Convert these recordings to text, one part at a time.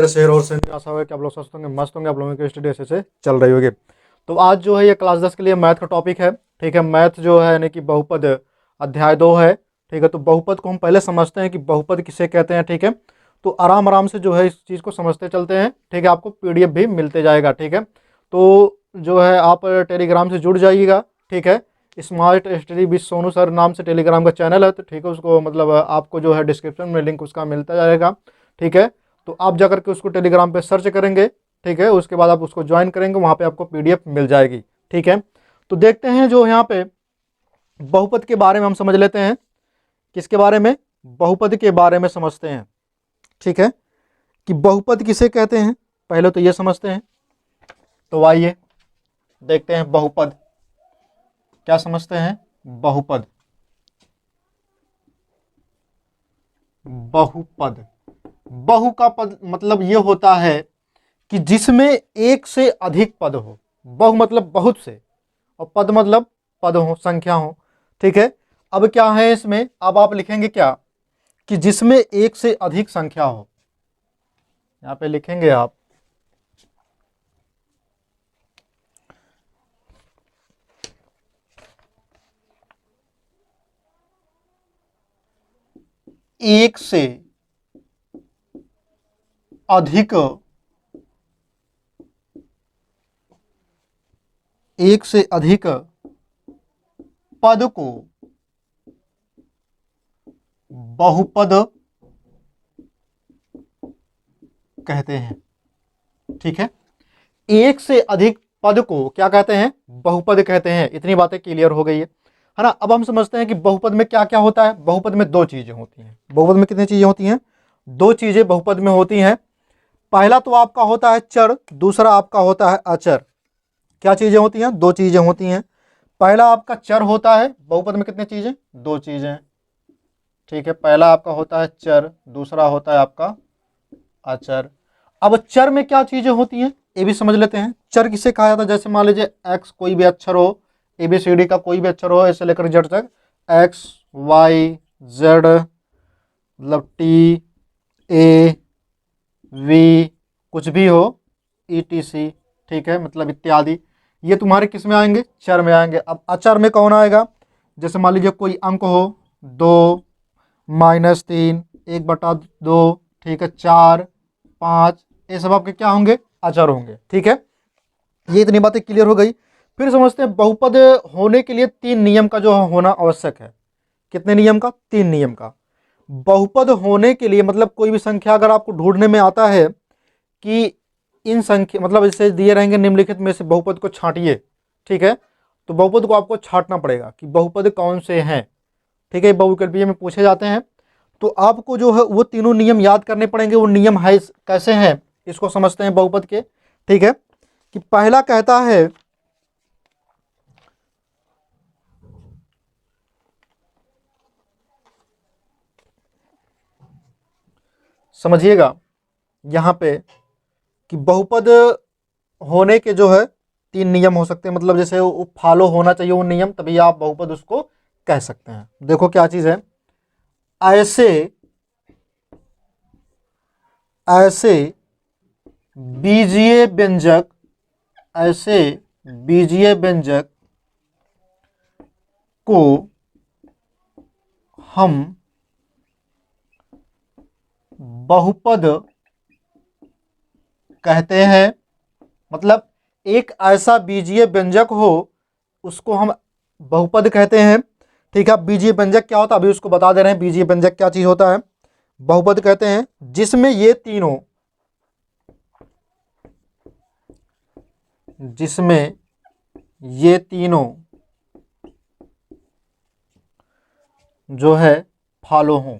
शेर और सेना, आशा है कि आप लोग स्वस्थ होंगे, मस्त होंगे, आप लोगों की स्टडी अच्छे से चल रही होगी। तो आज जो है ये क्लास 10 के लिए मैथ का टॉपिक है। ठीक है, मैथ जो है यानी कि बहुपद अध्याय 2 है। ठीक है, तो बहुपद को हम पहले समझते हैं कि बहुपद किसे कहते हैं। ठीक है, तो आराम आराम से जो है इस चीज़ को समझते चलते हैं। ठीक है, आपको PDF भी मिलते जाएगा। ठीक है, तो जो है आप टेलीग्राम से जुड़ जाइएगा। ठीक है, smart study with Sonu sir नाम से टेलीग्राम का चैनल है। तो ठीक है, उसको मतलब आपको जो है डिस्क्रिप्शन में लिंक उसका मिलता जाएगा। ठीक है, तो आप जाकर के उसको टेलीग्राम पे सर्च करेंगे। ठीक है, उसके बाद आप उसको ज्वाइन करेंगे, वहाँ पे आपको PDF मिल जाएगी। ठीक है, तो देखते हैं जो यहाँ पे बहुपद के बारे में हम समझ लेते हैं। किसके बारे में? बहुपद के बारे में समझते हैं। ठीक है, कि बहुपद किसे कहते हैं पहले तो ये समझते हैं। तो आइए देखते हैं बहुपद क्या समझते हैं। बहुपद, बहुपद, बहु का पद मतलब ये होता है कि जिसमें एक से अधिक पद हो। बहु मतलब बहुत से, और पद मतलब पद हो, संख्या हो। ठीक है, अब क्या है इसमें, अब आप लिखेंगे क्या कि जिसमें एक से अधिक संख्या हो। यहां पे लिखेंगे आप एक से अधिक, एक से अधिक पद को बहुपद कहते हैं। ठीक है, एक से अधिक पद को क्या कहते हैं? बहुपद कहते हैं। इतनी बातें क्लियर हो गई है ना। अब हम समझते हैं कि बहुपद में क्या क्या होता है। बहुपद में दो चीजें होती हैं। बहुपद में कितनी चीजें होती हैं? दो चीजें बहुपद में होती हैं। पहला तो आपका होता है चर, दूसरा आपका होता है अचर। क्या चीजें होती हैं? दो चीजें होती हैं। पहला आपका चर होता है। बहुपद में कितनी चीजें? दो चीजें। ठीक है, पहला आपका होता है चर, दूसरा होता है आपका अचर। अब चर में क्या चीजें होती हैं ये भी समझ लेते हैं। चर किसे कहा जाता है? जैसे मान लीजिए एक्स कोई भी अक्षर हो, ABCD का कोई भी अक्षर हो, ऐसे लेकर जेड तक, एक्स वाई जेड मतलब TAV कुछ भी हो, ETC। ठीक है, मतलब इत्यादि, ये तुम्हारे किस में आएंगे? चर में आएंगे। अब अचर में कौन आएगा? जैसे मान लीजिए कोई अंक हो 2, -3, 1/2, ठीक है, 4, 5, ये सब आपके क्या होंगे? अचर होंगे। ठीक है, ये इतनी बातें क्लियर हो गई। फिर समझते हैं बहुपद होने के लिए 3 नियम का जो होना आवश्यक है। कितने नियम का? 3 नियम का। बहुपद होने के लिए मतलब कोई भी संख्या अगर आपको ढूंढने में आता है कि इन संख्या मतलब इससे दिए रहेंगे निम्नलिखित में से बहुपद को छांटिए। ठीक है, तो बहुपद को आपको छांटना पड़ेगा कि बहुपद कौन से हैं। ठीक है, बहुविकल्पीय में पूछे जाते हैं। तो आपको जो है वो तीनों नियम याद करने पड़ेंगे। वो नियम है कैसे हैं इसको समझते हैं बहुपद के। ठीक है, कि पहला कहता है समझिएगा यहां पे कि बहुपद होने के जो है 3 नियम हो सकते हैं। मतलब जैसे वो फॉलो होना चाहिए वो नियम, तभी आप बहुपद उसको कह सकते हैं। देखो क्या चीज है। ऐसे ऐसे बीजीय व्यंजक, ऐसे बीजीय व्यंजक को हम बहुपद कहते हैं। मतलब एक ऐसा बीजीय व्यंजक हो उसको हम बहुपद कहते हैं। ठीक है, बीजीय व्यंजक क्या होता है अभी उसको बता दे रहे हैं। बीजीय व्यंजक क्या चीज होता है? बहुपद कहते हैं जिसमें ये तीनों, जिसमें ये तीनों जो है फॉलो हों।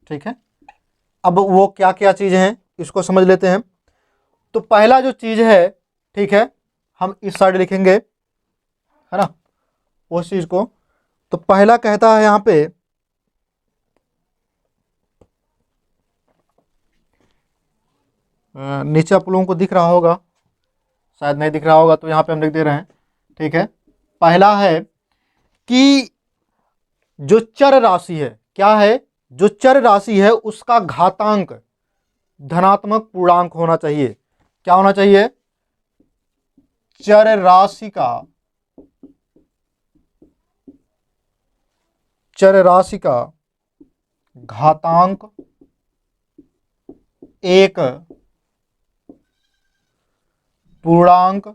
ठीक है, अब वो क्या क्या चीजें हैं इसको समझ लेते हैं। तो पहला जो चीज है, ठीक है, हम इस साइड लिखेंगे, है ना, उस चीज को। तो पहला कहता है यहां पे नीचे आप लोगों को दिख रहा होगा, शायद नहीं दिख रहा होगा, तो यहां पे हम लिख दे रहे हैं। ठीक है, पहला है कि जो चर राशि है, क्या है? जो चर राशि है उसका घातांक धनात्मक पूर्णांक होना चाहिए। क्या होना चाहिए? चर राशि का घातांक एक पूर्णांक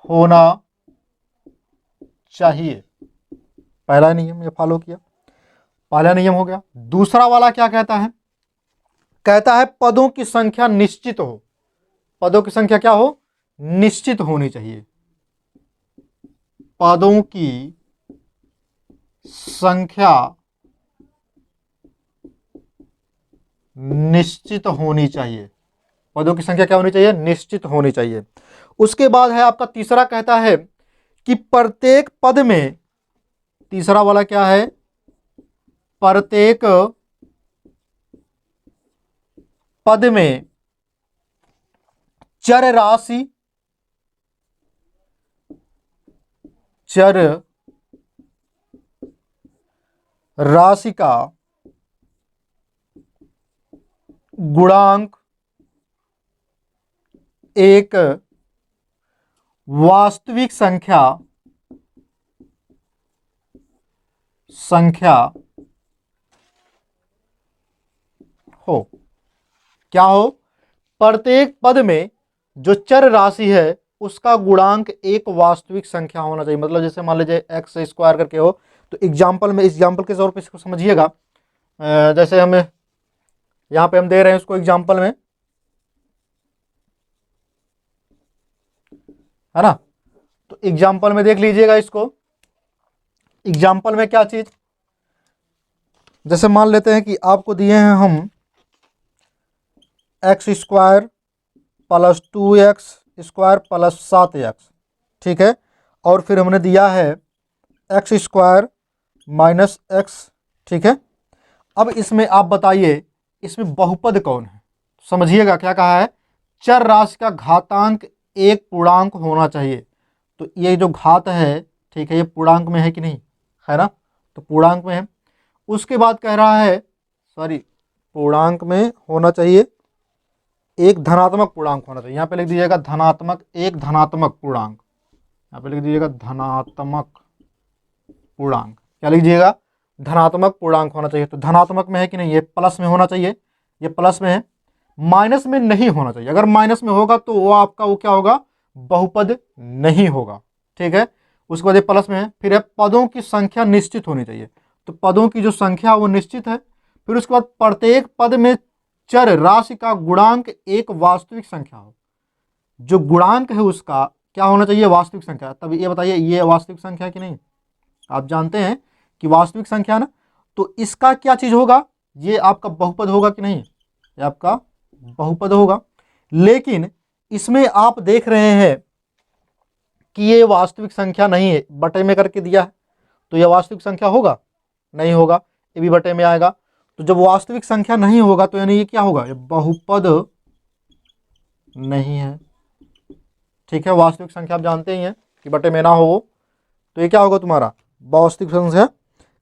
होना चाहिए। पहला नियम ये फॉलो किया, पहला नियम हो गया। दूसरा वाला क्या कहता है? कहता है पदों की संख्या निश्चित हो। पदों की संख्या क्या हो? निश्चित होनी चाहिए। पदों की संख्या निश्चित होनी चाहिए। पदों की संख्या क्या होनी चाहिए? निश्चित होनी चाहिए। उसके बाद है आपका तीसरा, कहता है कि प्रत्येक पद में, तीसरा वाला क्या है? प्रत्येक पद में चर राशि का गुणांक एक वास्तविक संख्या हो। क्या हो? प्रत्येक पद में जो चर राशि है उसका गुणांक एक वास्तविक संख्या होना चाहिए। मतलब जैसे मान लीजिए एक्स स्क्वायर करके हो, तो एग्जाम्पल के तौर पे इसको समझिएगा। जैसे हमें यहाँ पे हम दे रहे हैं उसको एग्जाम्पल में, है ना। तो एग्जाम्पल में देख लीजिएगा इसको। एग्जाम्पल में क्या चीज, जैसे मान लेते हैं कि आपको दिए हैं हम x square plus 2x² plus 7x, ठीक है। और फिर हमने दिया है एक्स स्क्वायर माइनस एक्स, ठीक है। अब इसमें आप बताइए इसमें बहुपद कौन है? समझिएगा क्या कहा है? चर राशि का घातांक एक पूर्णांक होना चाहिए। तो ये जो घात है, ठीक है, ये पूर्णांक में है कि नहीं, है ना। तो पूर्णांक में है। उसके बाद कह रहा है, सॉरी, पूर्णांक में होना चाहिए, एक धनात्मक पूर्णांक होना चाहिए। यहाँ पे लिख दीजिएगा धनात्मक, एक धनात्मक पूर्णांक। यहाँ पे लिख दीजिएगा धनात्मक पूर्णांक। क्या लिखिएगा? धनात्मक पूर्णांक होना चाहिए। तो धनात्मक में है कि नहीं? ये प्लस में होना चाहिए, ये प्लस में है। माइनस में नहीं होना चाहिए। अगर माइनस में होगा तो वो आपका वो क्या होगा? बहुपद नहीं होगा, ठीक है। उसके बाद ये प्लस में है। फिर है पदों की संख्या निश्चित होनी चाहिए। तो पदों की जो संख्या वो निश्चित है। फिर उसके बाद प्रत्येक पद में चर राशि का गुणांक एक वास्तविक संख्या हो। जो गुणांक है उसका क्या होना चाहिए? वास्तविक संख्या। तब ये बताइए ये वास्तविक संख्या है कि नहीं? आप जानते हैं कि वास्तविक संख्या ना, तो इसका क्या चीज होगा? ये आपका बहुपद होगा कि नहीं? ये आपका बहुपद होगा। लेकिन इसमें आप देख रहे हैं कि ये वास्तविक संख्या नहीं है, बटे में करके दिया है। तो यह वास्तविक संख्या होगा? नहीं होगा। ये भी बटे में आएगा। तो जब वास्तविक संख्या नहीं होगा तो यानी ये क्या होगा? ये बहुपद नहीं है, ठीक है। वास्तविक संख्या आप जानते ही हैं कि बटे में ना हो, तो ये क्या होगा तुम्हारा? वास्तविक संख्या।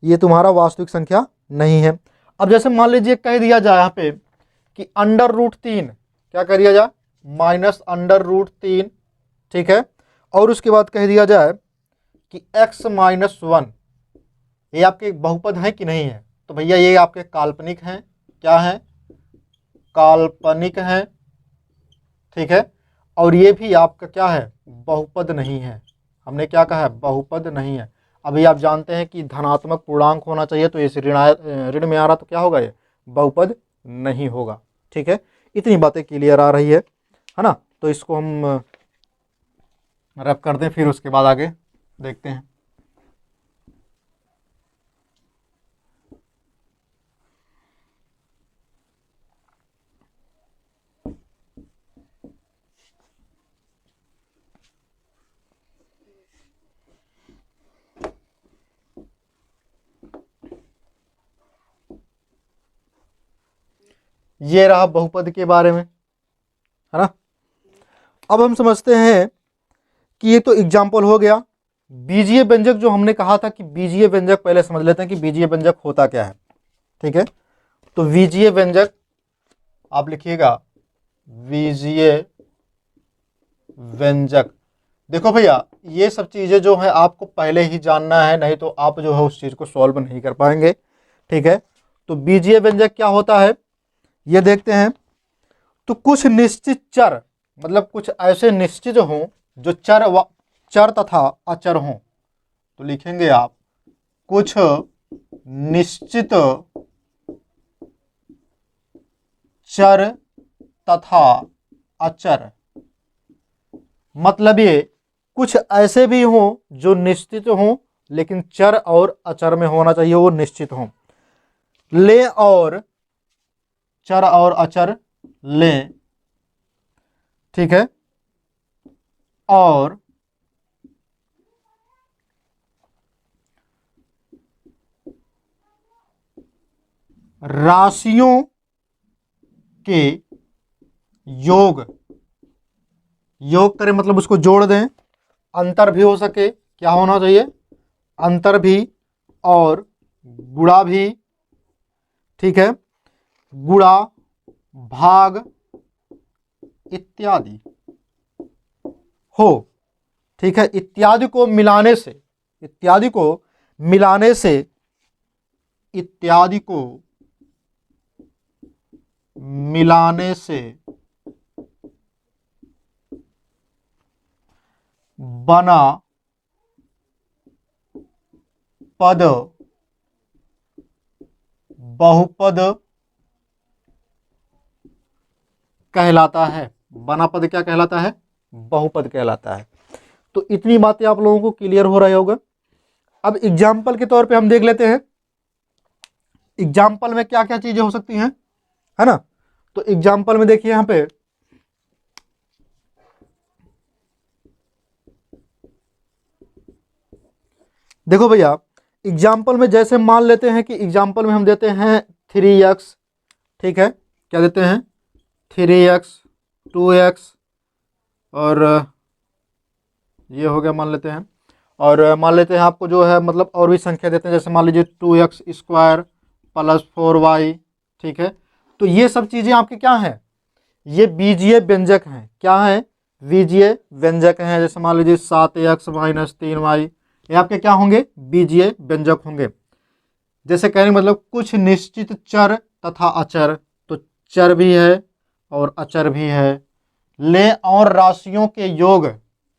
ये तुम्हारा वास्तविक संख्या नहीं है। अब जैसे मान लीजिए कह दिया जाए यहाँ पे कि √3, क्या कह दिया जाए? माइनस √3, ठीक है। और उसके बाद कह दिया जाए कि x-1, ये आपके बहुपद है कि नहीं है? तो भैया ये आपके काल्पनिक हैं। क्या है? काल्पनिक है, ठीक है। और ये भी आपका क्या है? बहुपद नहीं है। हमने क्या कहा है? बहुपद नहीं है। अभी आप जानते हैं कि धनात्मक पूर्णांक होना चाहिए, तो ये ऋण में आ रहा तो क्या होगा? ये बहुपद नहीं होगा, ठीक है। इतनी बातें क्लियर आ रही है ना। तो इसको हम रैप कर दें, फिर उसके बाद आगे देखते हैं। ये रहा बहुपद के बारे में, है ना। अब हम समझते हैं कि ये तो एग्जाम्पल हो गया। बीजीय व्यंजक जो हमने कहा था कि बीजीय व्यंजक, पहले समझ लेते हैं कि बीजीय व्यंजक होता क्या है, ठीक है। तो बीजीय व्यंजक आप लिखिएगा, बीजीय व्यंजक। देखो भैया, ये सब चीजें जो है आपको पहले ही जानना है, नहीं तो आप जो है उस चीज को सॉल्व नहीं कर पाएंगे। ठीक है, तो बीजीय व्यंजक क्या होता है ये देखते हैं। तो कुछ निश्चित चर, मतलब कुछ ऐसे निश्चित हों जो चर तथा अचर हों, तो लिखेंगे आप कुछ निश्चित चर तथा अचर। मतलब ये कुछ ऐसे भी हों जो निश्चित हों, लेकिन चर और अचर में होना चाहिए, वो निश्चित हों। ले और चर और अचर लें, ठीक है, और राशियों के योग, योग करें मतलब उसको जोड़ दें। अंतर भी हो सके, क्या होना चाहिए, अंतर भी और गुणा भी, ठीक है, गुणा भाग इत्यादि हो। ठीक है, इत्यादि को मिलाने से, इत्यादि को मिलाने से, इत्यादि को मिलाने से बना पद बहुपद कहलाता है। बना पद क्या कहलाता है, बहुपद कहलाता है। तो इतनी बातें आप लोगों को क्लियर हो रहा होगा। अब एग्जाम्पल के तौर पे हम देख लेते हैं, एग्जाम्पल में क्या क्या चीजें हो सकती हैं, है ना। तो एग्जाम्पल में देखिए, यहां पे देखो भैया, एग्जाम्पल में जैसे मान लेते हैं कि एग्जाम्पल में हम देते हैं 3x, ठीक है, क्या देते हैं 3x 2x, और ये हो गया मान लेते हैं। और मान लेते हैं आपको जो है मतलब और भी संख्या देते हैं, जैसे मान लीजिए 2x स्क्वायर प्लस 4y, ठीक है। तो ये सब चीज़ें आपके क्या हैं, ये बीजीय व्यंजक हैं। क्या है, बीजीय व्यंजक हैं। जैसे मान लीजिए 7x माइनस 3y, ये आपके क्या होंगे, बीजीय व्यंजक होंगे। जैसे कहने मतलब कुछ निश्चित चर तथा अचर, तो चर भी है और अचर भी है। ले और राशियों के योग,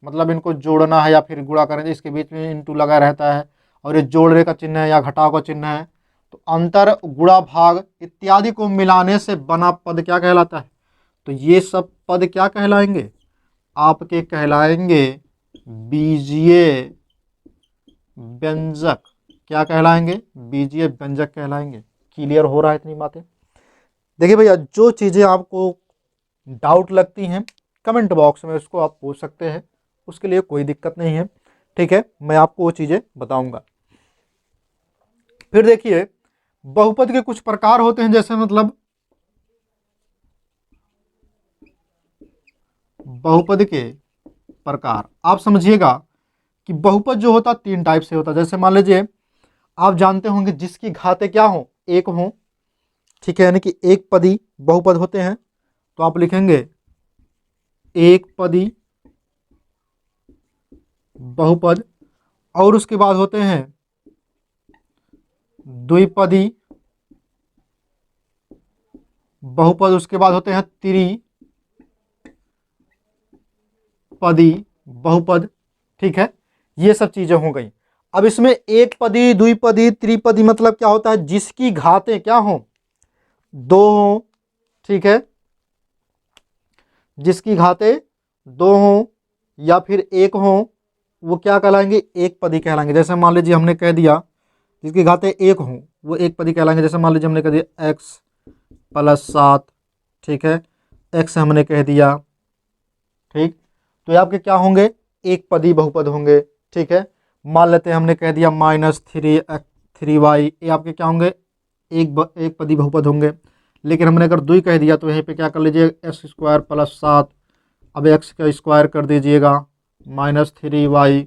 मतलब इनको जोड़ना है या फिर गुणा करें, इसके बीच में इंटू लगा रहता है, और ये जोड़ने का चिन्ह है या घटाव का चिन्ह है। तो अंतर, गुणा, भाग इत्यादि को मिलाने से बना पद क्या कहलाता है। तो ये सब पद क्या कहलाएंगे, आपके कहलाएंगे बीजीय व्यंजक। क्या कहलाएंगे, बीजीय व्यंजक कहलाएंगे। क्लियर हो रहा है इतनी बातें। देखिए भैया, जो चीज़ें आपको डाउट लगती हैं कमेंट बॉक्स में उसको आप पूछ सकते हैं, उसके लिए कोई दिक्कत नहीं है। ठीक है, मैं आपको वो चीज़ें बताऊंगा। फिर देखिए, बहुपद के कुछ प्रकार होते हैं, जैसे मतलब बहुपद के प्रकार आप समझिएगा कि बहुपद जो होता 3 टाइप से होता है। जैसे मान लीजिए आप जानते होंगे जिसकी घातें क्या हो, एक हो, ठीक है, यानी कि एक पदी बहुपद होते हैं। तो आप लिखेंगे एक पदी बहुपद, और उसके बाद होते हैं द्विपदी बहुपद, उसके बाद होते हैं त्रिपदी बहुपद। ठीक है, ये सब चीजें हो गई। अब इसमें एक पदी, द्विपदी, त्रिपदी मतलब क्या होता है, जिसकी घातें क्या हो, 2 हो, ठीक है, जिसकी घातें 2 हो या फिर 1 हो, वो क्या कहलाएंगे, एक पदी कहलाएंगे। जैसे मान लीजिए हमने कह दिया जिसकी घातें 1 हो वो एक पदी कहलाएंगे। जैसे मान लीजिए हमने कह दिया x प्लस 7, ठीक है, x हमने कह दिया, ठीक, तो ये आपके क्या होंगे, एक पदी बहुपद होंगे। ठीक है, मान लेते हैं हमने कह दिया -3y, ये आपके क्या होंगे, एक पदी बहुपद होंगे। लेकिन हमने अगर द्वि कह दिया तो यहीं पे क्या कर लीजिए, x स्क्वायर प्लस 7, अब x का स्क्वायर कर दीजिएगा, -3y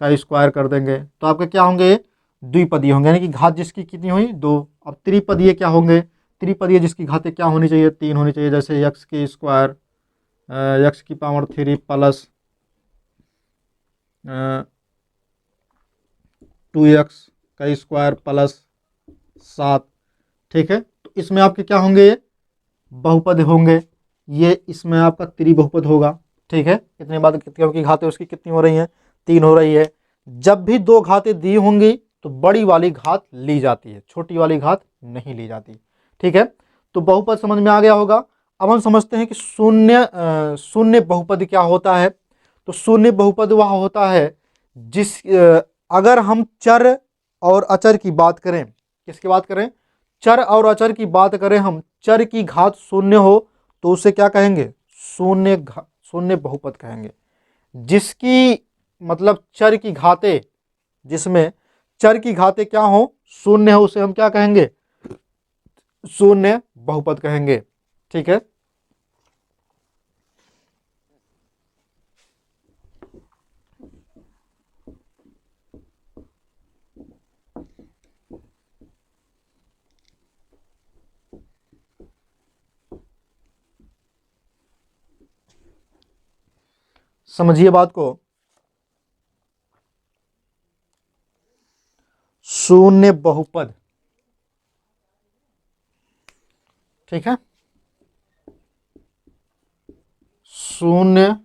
का स्क्वायर कर देंगे, तो आपके क्या होंगे, द्विपदी होंगे, यानी कि घात जिसकी कितनी हुई, 2। अब त्रिपदीय क्या होंगे, त्रिपदीय जिसकी घातें क्या होनी चाहिए, 3 होनी चाहिए, जैसे एक्स की स्क्वायर, एक्स की पावर 3 प्लस 2x का स्क्वायर प्लस 7। ठीक है, तो इसमें आपके क्या होंगे, ये बहुपद होंगे, ये इसमें आपका त्रिबहुपद होगा। ठीक है, इतने बाद क्योंकि घातें उसकी कितनी हो रही हैं, 3 हो रही है। जब भी 2 घातें दी होंगी तो बड़ी वाली घात ली जाती है, छोटी वाली घात नहीं ली जाती। ठीक है, तो बहुपद समझ में आ गया होगा। अब हम समझते हैं कि शून्य बहुपद क्या होता है। तो शून्य बहुपद वह होता है अगर हम चर और अचर की बात करें, किसकी बात करें, चर और अचर की बात करें, हम चर की घात शून्य हो तो उसे क्या कहेंगे, शून्य बहुपद कहेंगे। जिसकी मतलब चर की घातें, जिसमें चर की घातें क्या हो, शून्य हो, उसे हम क्या कहेंगे, शून्य बहुपद कहेंगे। ठीक है, समझिए बात को। शून्य बहुपद, ठीक है, शून्य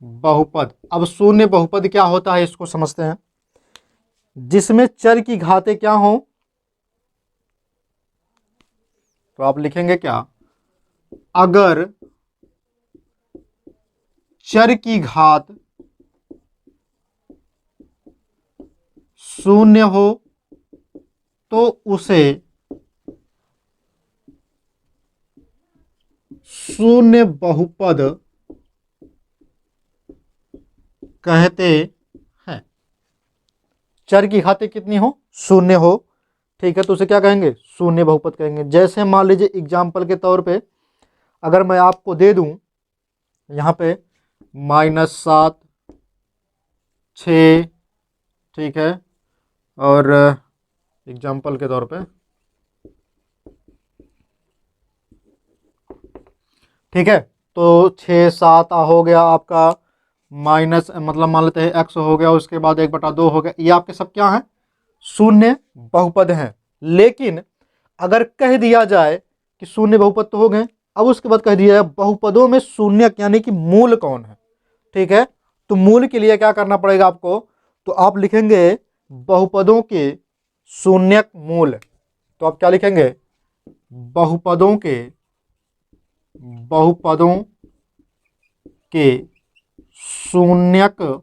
बहुपद। अब शून्य बहुपद क्या होता है इसको समझते हैं। जिसमें चर की घातें क्या हो, तो आप लिखेंगे क्या, अगर चर की घात शून्य हो तो उसे शून्य बहुपद कहते हैं। चर की घातें कितनी हो, शून्य हो, ठीक है, तो उसे क्या कहेंगे, शून्य बहुपद कहेंगे। जैसे मान लीजिए एग्जाम्पल के तौर पे अगर मैं आपको दे दूं यहाँ पे -7, 6, ठीक है, और एग्जाम्पल के तौर पे, ठीक है, तो 6, 7 हो गया आपका, माइनस मतलब मान लेते हैं x हो गया, उसके बाद 1/2 हो गया, ये आपके सब क्या हैं, शून्य बहुपद हैं। लेकिन अगर कह दिया जाए कि शून्य बहुपद तो हो गए, अब उसके बाद कह दिया जाए बहुपदों में शून्य यानी कि मूल कौन है। ठीक है, तो मूल के लिए क्या करना पड़ेगा आपको, तो आप लिखेंगे बहुपदों के शून्यक मूल। तो आप क्या लिखेंगे, बहुपदों के शून्यक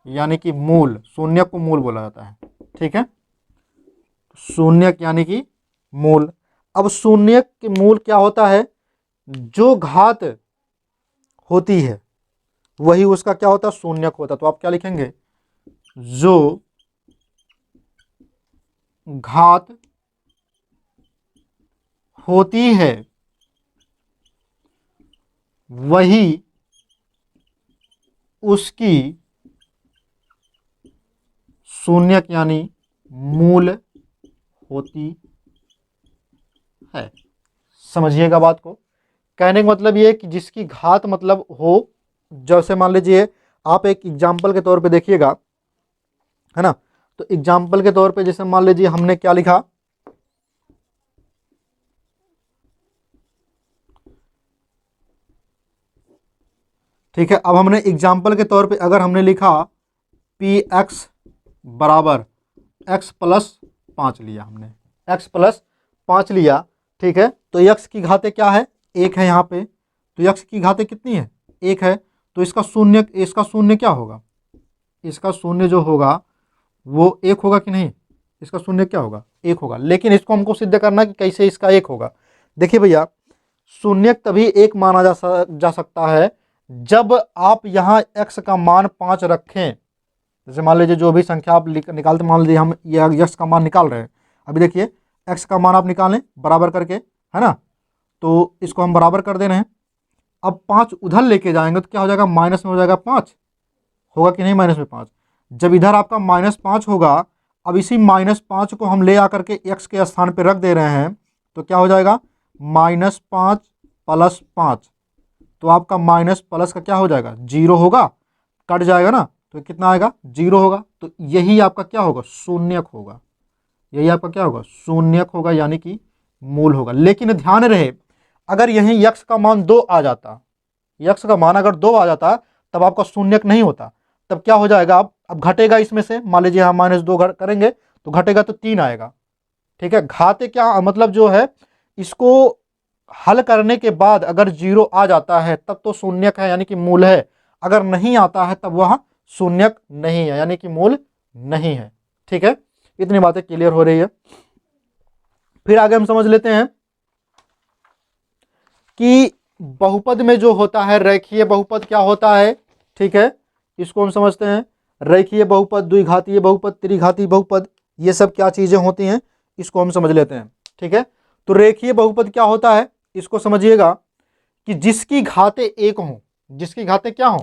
यानी कि मूल, शून्यक को मूल बोला जाता है। ठीक है, शून्यक यानी कि मूल। अब शून्यक के मूल क्या होता है, जो घात होती है वही उसका क्या होता है, शून्यक होता है। तो आप क्या लिखेंगे, जो घात होती है वही उसकी शून्यक यानी मूल होती है। समझिएगा बात को। कहने का मतलब ये है कि जिसकी घात मतलब हो, जैसे मान लीजिए आप एक एग्जाम्पल के तौर पे देखिएगा, है ना, तो एग्जाम्पल के तौर पे जैसे मान लीजिए हमने क्या लिखा, ठीक है, अब हमने एग्जाम्पल के तौर पे अगर हमने लिखा px बराबर x प्लस 5 लिया, हमने x प्लस 5 लिया, ठीक है, तो x की घातें क्या है, 1 है यहाँ पे, तो x की घातें कितनी है, 1 है, तो इसका शून्य क्या होगा, इसका शून्य जो होगा वो 1 होगा कि नहीं, इसका शून्य क्या होगा, 1 होगा। लेकिन इसको हमको सिद्ध करना कि कैसे इसका 1 होगा। देखिए भैया, शून्य तभी 1 माना जा सकता है जब आप यहाँ x का मान 5 रखें। जैसे मान लीजिए जो भी संख्या आप निकालते, मान लीजिए हम ये x का मान निकाल रहे हैं, अभी देखिए x का मान आप निकालें बराबर करके, है ना, तो इसको हम बराबर कर दे रहे हैं। अब 5 उधर लेके जाएंगे तो क्या हो जाएगा, माइनस में हो जाएगा 5, होगा कि नहीं, माइनस में 5। जब इधर आपका -5 होगा अब इसी -5 को हम ले आकर के x के स्थान पे रख दे रहे हैं, तो क्या हो जाएगा -5 + 5, तो आपका माइनस प्लस का क्या हो जाएगा 0 होगा, कट जाएगा ना, तो कितना आएगा 0 होगा। तो यही आपका क्या होगा शून्यक होगा, यही आपका क्या होगा शून्यक होगा, यानी कि मूल होगा। लेकिन ध्यान रहे अगर यहीं x का मान 2 आ जाता, x का मान अगर 2 आ जाता तब आपका शून्यक नहीं होता, तब क्या हो जाएगा अब घटेगा इसमें से, मान लीजिए हम -2 करेंगे तो घटेगा तो 3 आएगा, ठीक है। घाते क्या मतलब जो है इसको हल करने के बाद अगर 0 आ जाता है तब तो शून्यक है यानी कि मूल है, अगर नहीं आता है तब वह शून्यक नहीं है यानी कि मूल नहीं है, ठीक है। इतनी बातें क्लियर हो रही है। फिर आगे हम समझ लेते हैं कि बहुपद में जो होता है रेखीय बहुपद क्या होता है, ठीक है, इसको हम समझते हैं। रेखीय बहुपद, द्विघातीय बहुपद, त्रिघातीय बहुपद, ये सब क्या चीजें होती हैं इसको हम समझ लेते हैं, ठीक है। तो रेखीय बहुपद क्या होता है इसको समझिएगा कि जिसकी घातें एक हों, जिसकी घातें क्या हों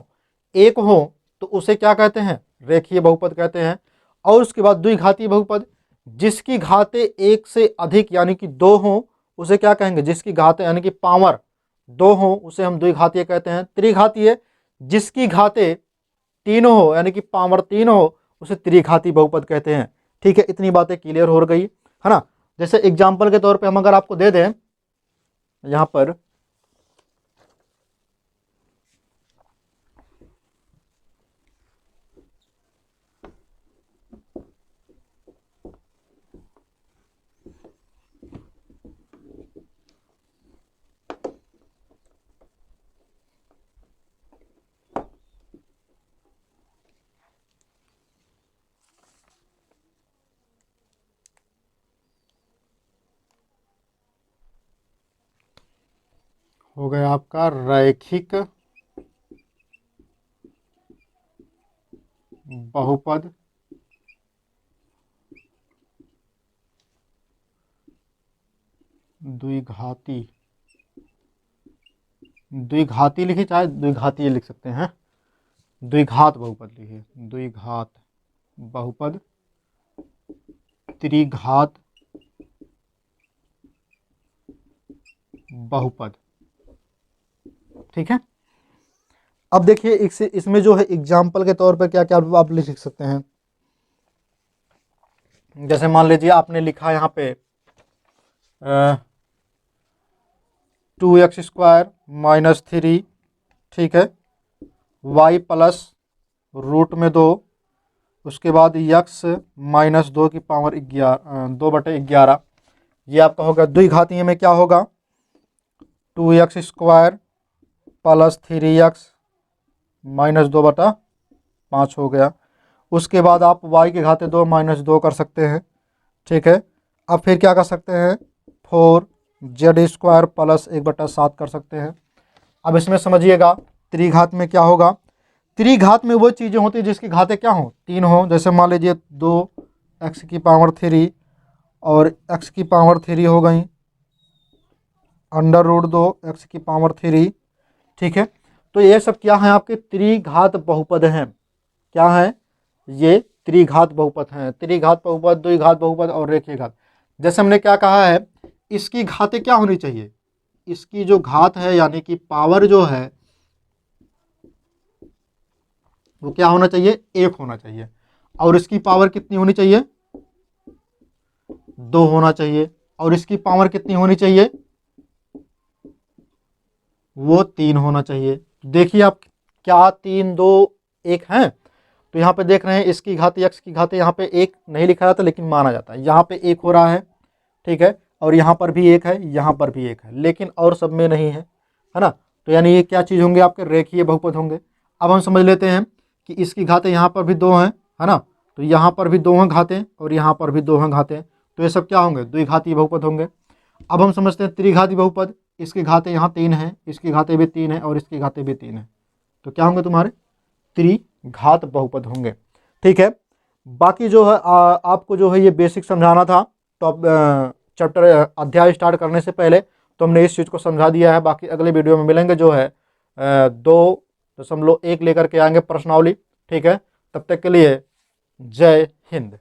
एक हों, तो उसे क्या कहते हैं रेखीय बहुपद कहते हैं। और उसके बाद द्विघातीय बहुपद, जिसकी घातें एक से अधिक यानी कि 2 हों उसे क्या कहेंगे, जिसकी घातें यानी कि पावर 2 हों उसे हम द्विघातीय कहते हैं। त्रिघातीय, जिसकी घातें 3 हो यानी कि पावर 3 हो उसे त्रिघातीय बहुपद कहते हैं, ठीक है। इतनी बातें क्लियर हो गई है ना। जैसे एग्जाम्पल के तौर पे हम अगर आपको दे दें यहाँ पर, हो गया आपका रैखिक बहुपद द्विघाती, द्विघाती लिखिए चाहे द्विघातीय लिख सकते हैं, द्विघात बहुपद लिखिए, द्विघात बहुपद, त्रिघात बहुपद, ठीक है। अब देखिए इसमें जो है एग्जाम्पल के तौर पर क्या क्या आप लिख सकते हैं। जैसे मान लीजिए आपने लिखा यहाँ पे 2x² - 3, ठीक है, y प्लस √2, उसके बाद x -2 की पावर 2/11, ये आपका होगा। द्विघातीय में क्या होगा 2x² + 3x -2/5 हो गया। उसके बाद आप y के घाते 2 -2 कर सकते हैं, ठीक है। अब फिर क्या कर सकते हैं 4z² + 1/7 कर सकते हैं। अब इसमें समझिएगा त्रिघात में क्या होगा, त्रिघात में वो चीज़ें होती हैं जिसकी घातें क्या हों 3 हों। जैसे मान लीजिए 2x³ और x³ हो गई, √2 x³, ठीक है। तो ये सब क्या है आपके त्रिघात बहुपद हैं, क्या है ये त्रिघात बहुपद हैं। त्रिघात बहुपद, द्विघात बहुपद और रेखीय घात। जैसे हमने क्या कहा है इसकी घातें क्या होनी चाहिए, इसकी जो घात है यानी कि पावर जो है वो क्या होना चाहिए 1 होना चाहिए, और इसकी पावर कितनी होनी चाहिए 2 होना चाहिए, और इसकी पावर कितनी होनी चाहिए वो 3 होना चाहिए। देखिए आप क्या 3 2 1 हैं, तो यहाँ पे देख रहे हैं इसकी घात x की घात यहाँ पे 1 नहीं लिखा जाता लेकिन माना जाता है, यहाँ पे 1 हो रहा है, ठीक है, और यहाँ पर भी 1 है, यहाँ पर भी 1 है, लेकिन और सब में नहीं है ना। तो यानी ये क्या चीज़ होंगे आपके रेखीय बहुपद होंगे। अब हम समझ लेते हैं कि इसकी घातें यहाँ पर भी 2 हैं, है ना, तो यहाँ पर भी 2 हैं घातें और यहाँ पर भी 2 हैं घातें, तो ये सब क्या होंगे द्विघातीय बहुपद होंगे। अब हम समझते हैं त्रिघातीय बहुपद, इसकी घातें यहाँ 3 हैं, इसकी घातें भी 3 हैं और इसकी घातें भी 3 हैं, तो क्या होंगे तुम्हारे त्रिघात बहुपद होंगे, ठीक है। बाकी जो है आपको जो है ये बेसिक समझाना था, तो चैप्टर अध्याय स्टार्ट करने से पहले तो हमने इस चीज़ को समझा दिया है। बाकी अगले वीडियो में मिलेंगे जो है 2.1 लेकर के आएंगे प्रश्नावली, ठीक है। तब तक के लिए जय हिंद।